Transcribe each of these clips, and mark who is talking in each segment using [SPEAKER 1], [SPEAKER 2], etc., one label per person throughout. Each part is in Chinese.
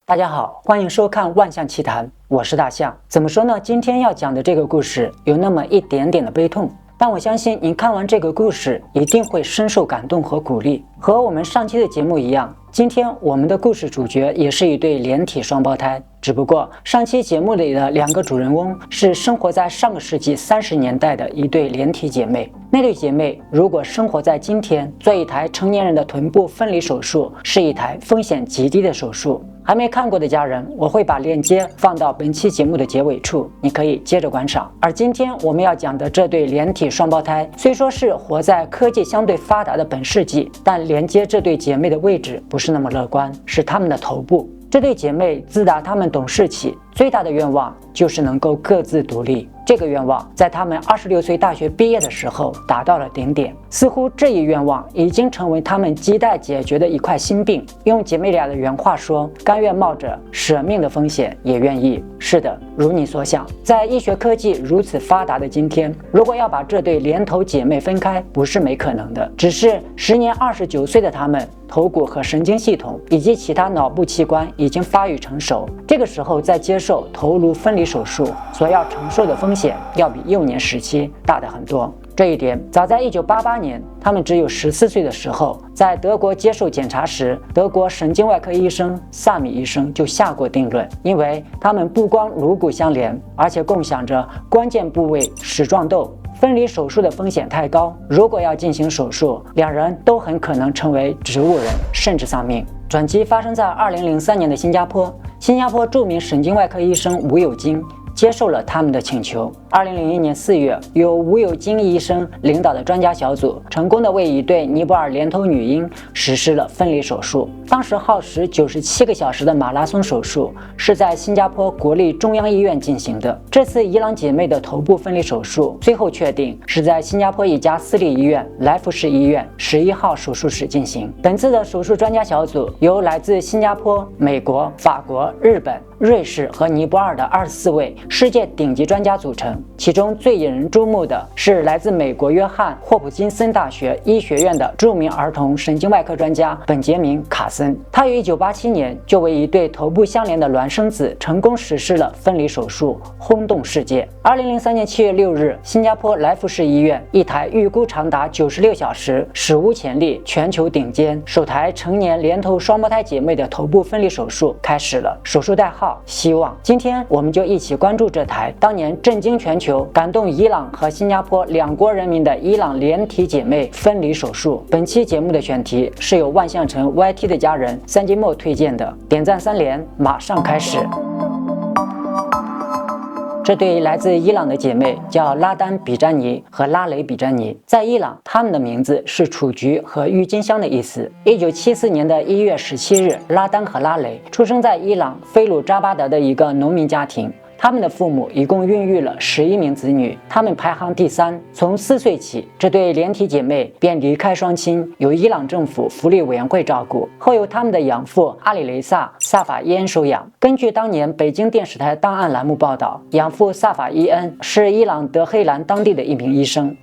[SPEAKER 1] 大家好，欢迎收看万象奇谈，我是大象。怎么说呢？今天要讲的这个故事有那么一点点的悲痛，但我相信您看完这个故事一定会深受感动和鼓励。和我们上期的节目一样，今天我们的故事主角也是一对连体双胞胎，只不过上期节目里的两个主人翁是生活在上个世纪30年代的一对连体姐妹。那对姐妹如果生活在今天，做一台成年人的臀部分离手术是一台风险极低的手术。还没看过的家人，我会把链接放到本期节目的结尾处，你可以接着观赏。而今天我们要讲的这对连体双胞胎，虽说是活在科技相对发达的本世纪，但连接这对姐妹的位置不是那么乐观，是她们的头部。这对姐妹自打她们懂事起，最大的愿望就是能够各自独立。这个愿望在她们26岁大学毕业的时候达到了顶点，似乎这一愿望已经成为她们亟待解决的一块心病。用姐妹俩的原话说，甘愿冒着舍命的风险也愿意。是的，如你所想，在医学科技如此发达的今天，如果要把这对连头姐妹分开，不是没可能的。只是时年29岁的她们，头骨和神经系统以及其他脑部器官已经发育成熟，这个时候再接受头颅分离手术，所要承受的风险要比幼年时期大得很多。这一点早在1988年，他们只有14岁的时候，在德国接受检查时，德国神经外科医生萨米医生就下过定论，因为他们不光颅骨相连，而且共享着关键部位矢状窦。分离手术的风险太高，如果要进行手术，两人都很可能成为植物人，甚至丧命。转机发生在2003年的新加坡，新加坡著名神经外科医生吴有金接受了他们的请求。2001年4月，由吴有金医生领导的专家小组成功地为一对尼泊尔连头女婴实施了分离手术。当时耗时97个小时的马拉松手术是在新加坡国立中央医院进行的。这次伊朗姐妹的头部分离手术最后确定是在新加坡一家私立医院来福士医院11号手术室进行。本次的手术专家小组由来自新加坡、美国、法国、日本、瑞士和尼泊尔的24位世界顶级专家组成，其中最引人注目的是来自美国约翰霍普金森大学医学院的著名儿童神经外科专家本杰明·卡森。他于1987年就为一对头部相连的孪生子成功实施了分离手术，轰动世界。2003年7月6日，新加坡来福士医院一台预估长达96小时、史无前例、全球顶尖首台成年连头双胞胎姐妹的头部分离手术开始了，手术代号希望。今天我们就一起关注这台当年震惊全球、感动伊朗和新加坡两国人民的伊朗连体姐妹分离手术。本期节目的选题是由万象城 YT 的家人三金墨推荐的，点赞3连，马上开始。这对来自伊朗的姐妹叫拉丹·比詹尼和拉雷·比詹尼，在伊朗，她们的名字是雏菊和郁金香的意思。1974年的1月17日，拉丹和拉雷出生在伊朗菲鲁扎巴德的一个农民家庭。他们的父母一共孕育了11名子女，他们排行第3。从4岁起，这对连体姐妹便离开双亲，由伊朗政府福利委员会照顾，后由他们的养父阿里雷萨·萨法伊恩收养。根据当年北京电视台档案栏目报道，养父萨法伊恩是伊朗德黑兰当地的一名医生。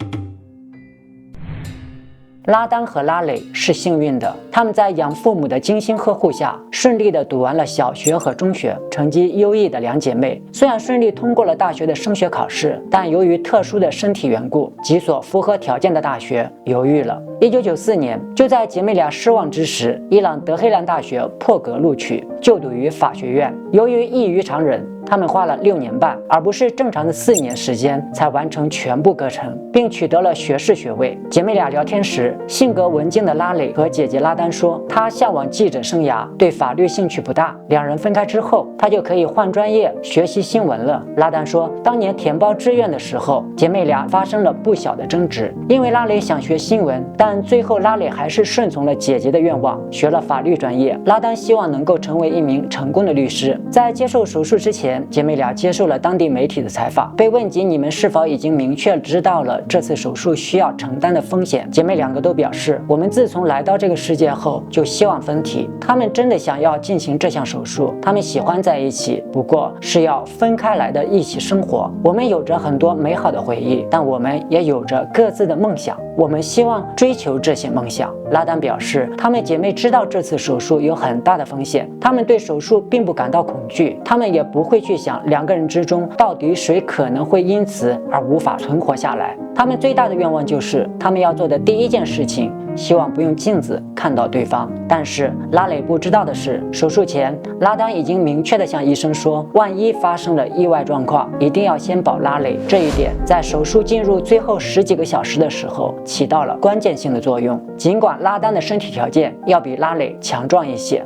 [SPEAKER 1] 拉丹和拉蕾是幸运的，他们在养父母的精心呵护下，顺利地读完了小学和中学，成绩优异的两姐妹虽然顺利通过了大学的升学考试，但由于特殊的身体缘故，几所符合条件的大学犹豫了。1994年，就在姐妹俩失望之时，伊朗德黑兰大学破格录取，就读于法学院。由于异于常人，他们花了6年半，而不是正常的4年时间，才完成全部课程，并取得了学士学位。姐妹俩聊天时，性格文静的拉蕾和姐姐拉丹说，她向往记者生涯，对法律兴趣不大。两人分开之后，她就可以换专业学习新闻了。拉丹说，当年填报志愿的时候，姐妹俩发生了不小的争执，因为拉蕾想学新闻，但最后拉蕾还是顺从了姐姐的愿望，学了法律专业。拉丹希望能够成为一名成功的律师。在接受手术之前，前，姐妹俩接受了当地媒体的采访，被问及你们是否已经明确知道了这次手术需要承担的风险，姐妹两个都表示，我们自从来到这个世界后就希望分体，她们真的想要进行这项手术，她们喜欢在一起，不过是要分开来的一起生活。我们有着很多美好的回忆，但我们也有着各自的梦想，我们希望追求这些梦想。拉丹表示，她们姐妹知道这次手术有很大的风险，她们对手术并不感到恐惧，她们也不会去想两个人之中到底谁可能会因此而无法存活下来。她们最大的愿望就是她们要做的第一件事情，希望不用镜子看到对方。但是拉蕾不知道的是，手术前拉丹已经明确地向医生说，万一发生了意外状况，一定要先保拉蕾。这一点在手术进入最后10几个小时的时候起到了关键性的作用。尽管拉丹的身体条件要比拉蕾强壮一些。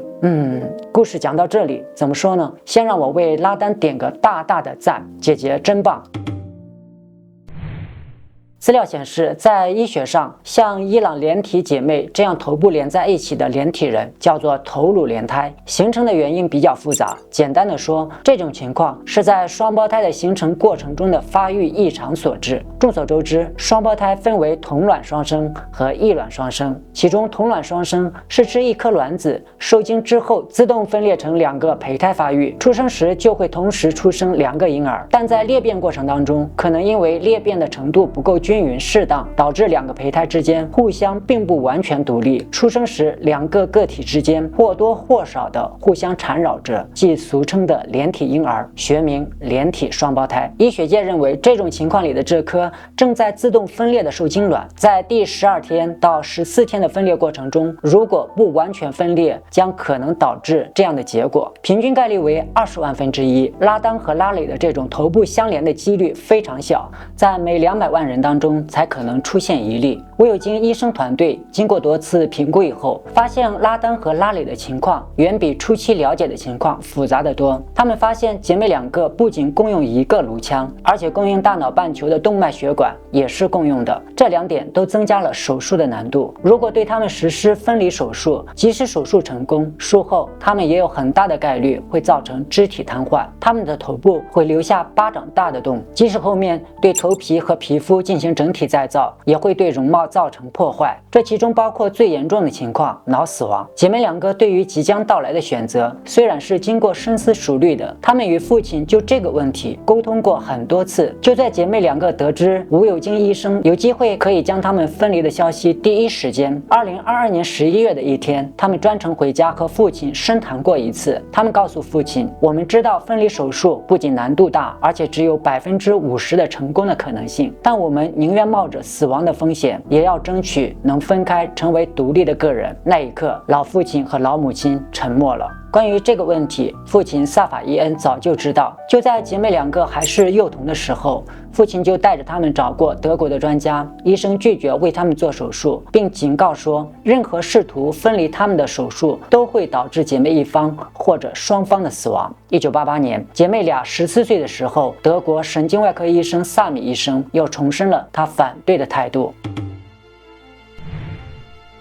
[SPEAKER 1] 故事讲到这里，怎么说呢？先让我为拉丹点个大大的赞，姐姐真棒。资料显示，在医学上，像伊朗连体姐妹这样头部连在一起的连体人叫做头颅连胎，形成的原因比较复杂。简单的说，这种情况是在双胞胎的形成过程中的发育异常所致。众所周知，双胞胎分为同卵双生和异卵双生，其中同卵双生是指一颗卵子受精之后自动分裂成2个胚胎发育，出生时就会同时出生2个婴儿，但在裂变过程当中，可能因为裂变的程度不够均匀适当，导致2个胚胎之间互相并不完全独立，出生时2个个体之间或多或少的互相缠绕着，即俗称的连体婴儿，学名连体双胞胎。医学界认为，这种情况里的这颗正在自动分裂的受精卵，在第12天到14天的分裂过程中，如果不完全分裂，将可能导致这样的结果。平均概率为20万分之一。拉丹和拉蕾的这种头部相连的几率非常小，在每200万人当中才可能出现一例。唯有经医生团队经过多次评估以后，发现拉丹和拉蕾的情况远比初期了解的情况复杂得多。他们发现姐妹两个不仅共用一个颅腔，而且共用大脑半球的动脉血管也是共用的，这2点都增加了手术的难度。如果对他们实施分离手术，即使手术成功，术后他们也有很大的概率会造成肢体瘫痪，他们的头部会留下巴掌大的洞，即使后面对头皮和皮肤进行整体再造，也会对容貌造成破坏，这其中包括最严重的情况，脑死亡。姐妹两个对于即将到来的选择虽然是经过深思熟虑的，她们与父亲就这个问题沟通过很多次。就在姐妹两个得知吴有京医生有机会可以将她们分离的消息第一时间，2022年11月的一天，她们专程回家和父亲深谈过一次。她们告诉父亲，我们知道分离手术不仅难度大，而且只有50%的成功的可能性，但我们宁愿冒着死亡的风险，也要争取能分开成为独立的个人。那一刻，老父亲和老母亲沉默了。关于这个问题，父亲萨法伊恩早就知道，就在姐妹两个还是幼童的时候，父亲就带着他们找过德国的专家，医生拒绝为他们做手术，并警告说，任何试图分离他们的手术都会导致姐妹一方或者双方的死亡。1988年，姐妹俩14岁的时候，德国神经外科医生萨米医生又重申了他反对的态度。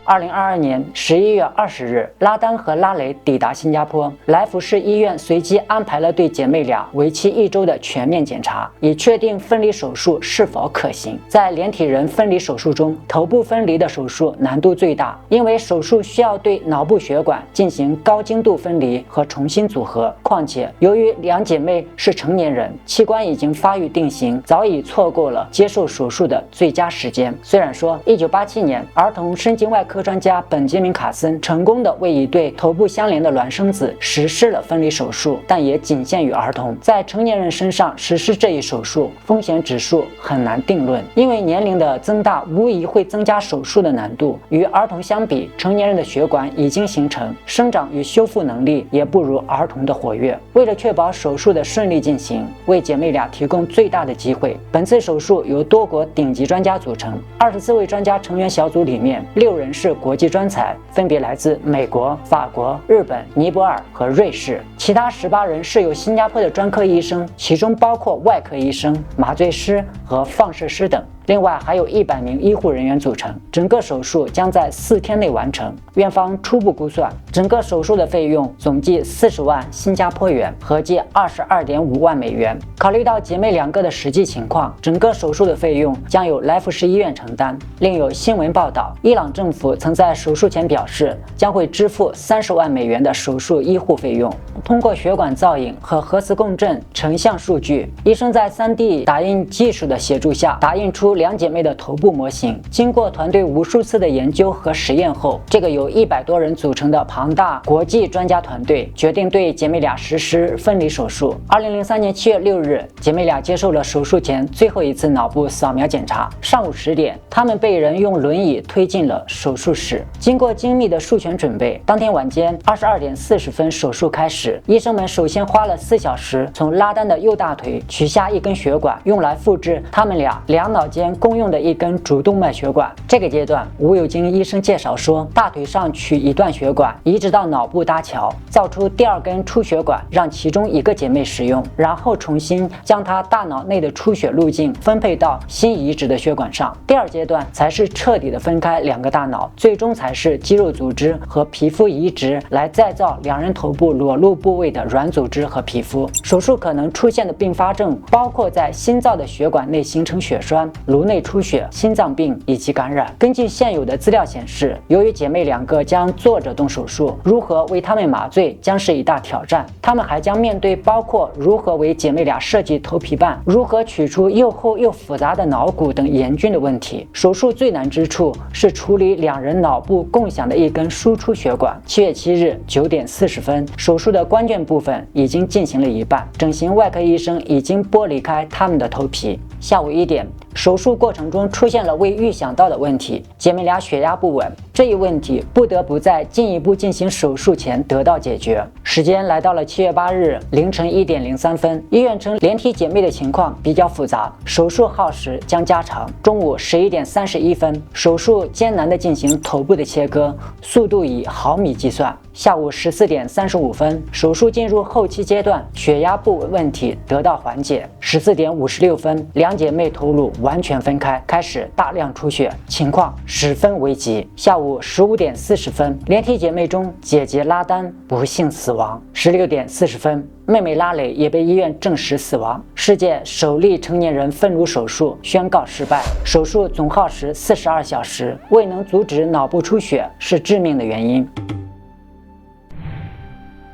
[SPEAKER 1] 2022年11月20日，拉丹和拉蕾抵达新加坡，来福士医院随即安排了对姐妹俩为期1周的全面检查，以确定分离手术是否可行。在连体人分离手术中，头部分离的手术难度最大，因为手术需要对脑部血管进行高精度分离和重新组合。况且，由于两姐妹是成年人，器官已经发育定型，早已错过了接受手术的最佳时间。虽然说1987年，儿童神经外科专家本杰明·卡森成功的为一对头部相连的孪生子实施了分离手术，但也仅限于儿童。在成年人身上实施这一手术，风险指数很难定论，因为年龄的增大无疑会增加手术的难度。与儿童相比，成年人的血管已经形成，生长与修复能力也不如儿童的活跃。为了确保手术的顺利进行，为姐妹俩提供最大的机会，本次手术由多国顶级专家组成。24位专家成员小组里面，6人是国际专才，分别来自美国、法国、日本、尼泊尔和瑞士。其他18人是由新加坡的专科医生，其中包括外科医生、麻醉师和放射师等。另外还有100名医护人员组成，整个手术将在4天内完成。院方初步估算，整个手术的费用总计40万新加坡元，合计22.5万美元。考虑到姐妹两个的实际情况，整个手术的费用将由来福士医院承担。另有新闻报道，伊朗政府曾在手术前表示，将会支付30万美元的手术医护费用。通过血管造影和核磁共振成像数据，医生在 3D 打印技术的协助下，打印出两姐妹的头部模型。经过团队无数次的研究和实验后，这个由100多人组成的庞大国际专家团队决定对姐妹俩实施分离手术。2003年7月6日，姐妹俩接受了手术前最后一次脑部扫描检查。上午10点，她们被人用轮椅推进了手术室。经过精密的术前准备，当天晚间22点40分手术开始。医生们首先花了4小时，从拉丹的右大腿取下一根血管，用来复制他们俩两脑间共用的一根主动脉血管。这个阶段，吴有金医生介绍说，大腿上取一段血管，移植到脑部搭桥，造出第二根出血管，让其中一个姐妹使用，然后重新将她大脑内的出血路径分配到新移植的血管上。第二阶段才是彻底的分开两个大脑，最终才是肌肉组织和皮肤移植来再造两人头部裸露部位的软组织和皮肤。手术可能出现的并发症包括在心脏的血管内形成血栓、颅内出血、心脏病以及感染。根据现有的资料显示，由于姐妹两个将坐着动手术，如何为她们麻醉将是一大挑战。她们还将面对包括如何为姐妹俩设计头皮瓣、如何取出又厚又复杂的脑骨等严峻的问题。手术最难之处是处理两人脑部共享的一根输出血管。7月7日9点40分，手术的关键部分已经进行了一半，整形外科医生已经剥离开他们的头皮。下午1点，手术过程中出现了未预想到的问题，姐妹俩血压不稳，这一问题不得不在进一步进行手术前得到解决。时间来到了7月8日凌晨1点03分，医院称连体姐妹的情况比较复杂，手术耗时将加长。中午11点31分，手术艰难地进行头部的切割，速度以毫米计算。下午14点35分，手术进入后期阶段，血压不稳问题得到缓解。14点56分，两姐妹头颅完全分开，开始大量出血，情况十分危急。下午15点40分，连体姐妹中姐姐拉丹不幸死亡。16点40分，妹妹拉蕾也被医院证实死亡。世界首例成年人分颅手术宣告失败，手术总耗时42小时，未能阻止脑部出血是致命的原因。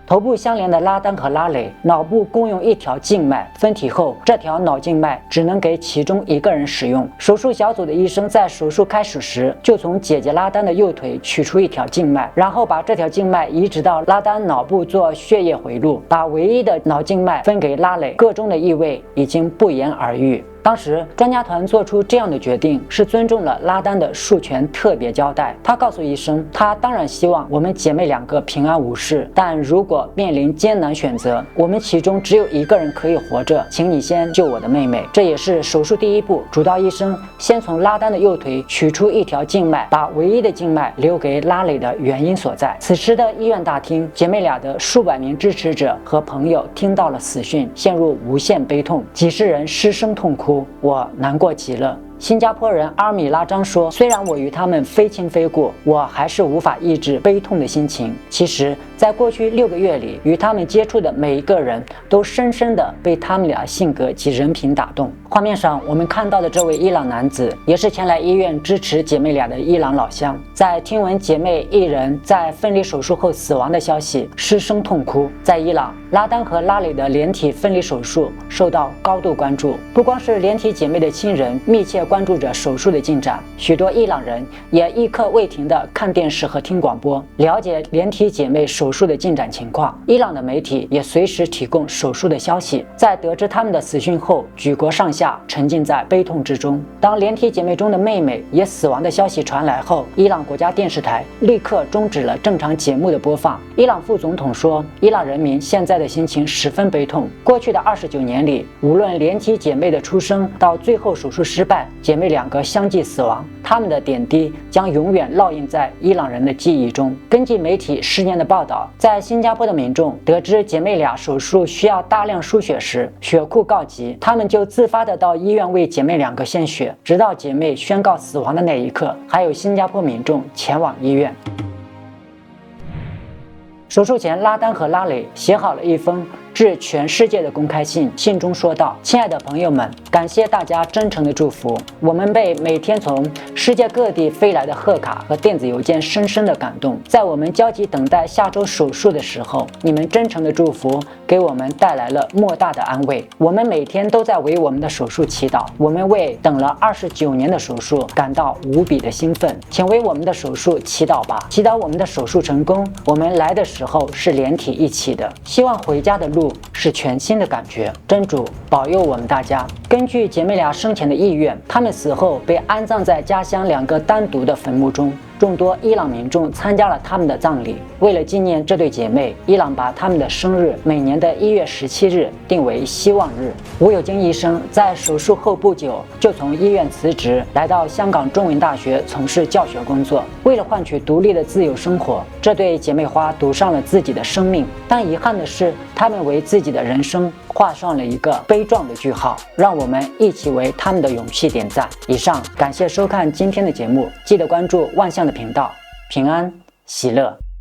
[SPEAKER 1] 头部相连的拉丹和拉蕾脑部共用一条静脉，分体后这条脑静脉只能给其中一个人使用。手术小组的医生在手术开始时就从姐姐拉丹的右腿取出一条静脉，然后把这条静脉移植到拉丹脑部做血液回路，把唯一的脑静脉分给拉蕾，个中的意味已经不言而喻。当时专家团做出这样的决定是尊重了拉丹的术前特别交代。他告诉医生，他当然希望我们姐妹两个平安无事，但如果面临艰难选择，我们其中只有一个人可以活着，请你先救我的妹妹。这也是手术第一步，主刀医生先从拉丹的右腿取出一条静脉，把唯一的静脉留给拉蕾的原因所在。此时的医院大厅，姐妹俩的数百名支持者和朋友听到了死讯，陷入无限悲痛，几十人失声痛哭。我难过极了。新加坡人阿米拉张说，虽然我与他们非亲非故，我还是无法抑制悲痛的心情。其实在过去6个月里，与他们接触的每一个人都深深地被他们俩性格及人品打动。画面上我们看到的这位伊朗男子，也是前来医院支持姐妹俩的伊朗老乡，在听闻姐妹一人在分离手术后死亡的消息，失声痛哭。在伊朗，拉丹和拉蕾的连体分离手术受到高度关注，不光是连体姐妹的亲人密切关注着手术的进展，许多伊朗人也一刻未停地看电视和听广播，了解连体姐妹手术的进展情况。伊朗的媒体也随时提供手术的消息。在得知他们的死讯后，举国上下沉浸在悲痛之中。当连体姐妹中的妹妹也死亡的消息传来后，伊朗国家电视台立刻终止了正常节目的播放。伊朗副总统说，伊朗人民现在的心情十分悲痛。过去的29年里，无论连体姐妹的出生到最后手术失败，姐妹两个相继死亡，他们的点滴将永远烙印在伊朗人的记忆中。根据媒体10年的报道，在新加坡的民众得知姐妹俩手术需要大量输血时，血库告急，他们就自发的到医院为姐妹两个献血，直到姐妹宣告死亡的那一刻，还有新加坡民众前往医院。手术前，拉丹和拉蕾写好了一封致全世界的公开信，信中说道：“亲爱的朋友们，感谢大家真诚的祝福，我们被每天从世界各地飞来的贺卡和电子邮件深深的感动。在我们焦急等待下周手术的时候，你们真诚的祝福给我们带来了莫大的安慰。我们每天都在为我们的手术祈祷，我们为等了29年的手术感到无比的兴奋，请为我们的手术祈祷吧，祈祷我们的手术成功。我们来的时候是连体一起的，希望回家的路是全新的感觉。真主保佑我们大家。”根据姐妹俩生前的意愿，她们死后被安葬在家乡2个单独的坟墓中。众多伊朗民众参加了他们的葬礼。为了纪念这对姐妹，伊朗把他们的生日每年的1月17日定为希望日。吴有京医生在手术后不久就从医院辞职，来到香港中文大学从事教学工作。为了换取独立的自由生活，这对姐妹花赌上了自己的生命。但遗憾的是，她们为自己的人生画上了一个悲壮的句号。让我们一起为他们的勇气点赞。以上，感谢收看今天的节目，记得关注万象的频道，平安喜乐。